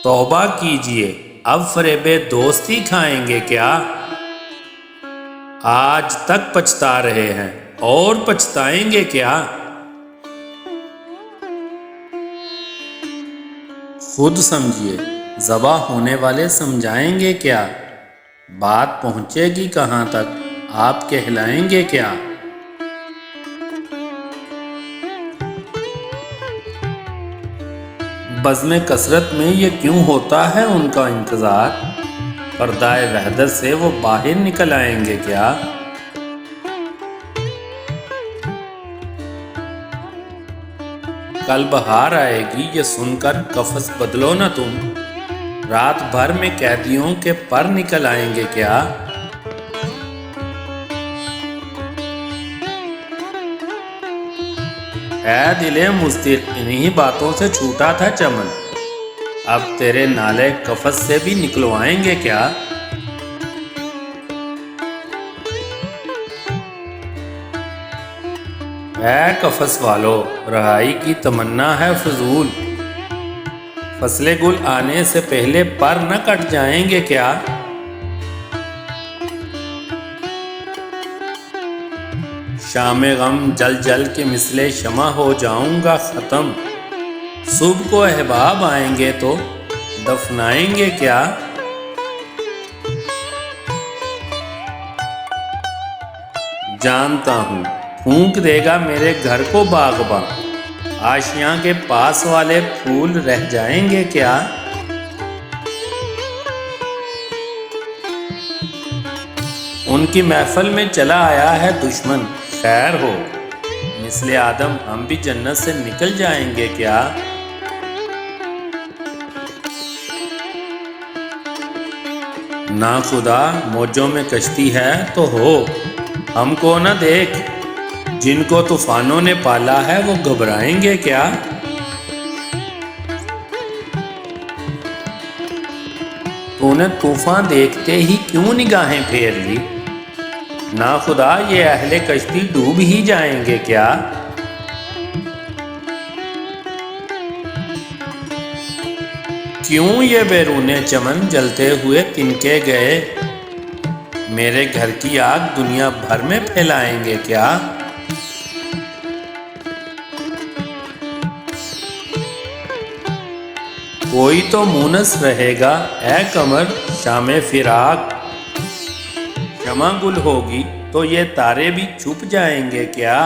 توبہ کیجئے، اب فریب دوستی کھائیں گے کیا؟ آج تک پچھتا رہے ہیں اور پچھتائیں گے کیا؟ خود سمجھیے، ذبح ہونے والے سمجھائیں گے کیا؟ بات پہنچے گی کہاں تک، آپ کہلائیں گے کیا؟ بزم کثرت میں یہ کیوں ہوتا ہے ان کا انتظار؟ پردہ وحدت سے وہ باہر نکل آئیں گے کیا؟ کل بہار آئے گی یہ سن کر قفس بدلو نہ تم، رات بھر میں قیدیوں کے پر نکل آئیں گے کیا؟ اے دل مضطر، انہی باتوں سے چھوٹا تھا چمن، اب تیرے نالے قفس سے بھی نکلوائیں گے کیا؟ اے قفس والو، رہائی کی تمنا ہے فضول، فصل گل آنے سے پہلے پر نہ کٹ جائیں گے کیا؟ شام غم جل جل کے مثل شمع ہو جاؤں گا ختم، صبح کو احباب آئیں گے تو دفنائیں گے کیا؟ جانتا ہوں پھونک دے گا میرے گھر کو باغباں، آشیاں کے پاس والے پھول رہ جائیں گے کیا؟ ان کی محفل میں چلا آیا ہے دشمن، خیر ہو، مثل آدم ہم بھی جنت سے نکل جائیں گے کیا؟ نا خدا موجوں میں کشتی ہے تو ہو، ہم کو نہ دیکھ، جن کو طوفانوں نے پالا ہے وہ گھبرائیں گے کیا؟ تو نے طوفان دیکھتے ہی کیوں نگاہیں پھیر لی؟ نا خدا یہ اہل کشتی ڈوب ہی جائیں گے کیا؟ کیوں یہ بیرون چمن جلتے ہوئے تنکے گئے، میرے گھر کی آگ دنیا بھر میں پھیلائیں گے کیا؟ کوئی تو مونس رہے گا اے قمر شام فراق، شمع گل ہوگی تو یہ تارے بھی چھپ جائیں گے کیا؟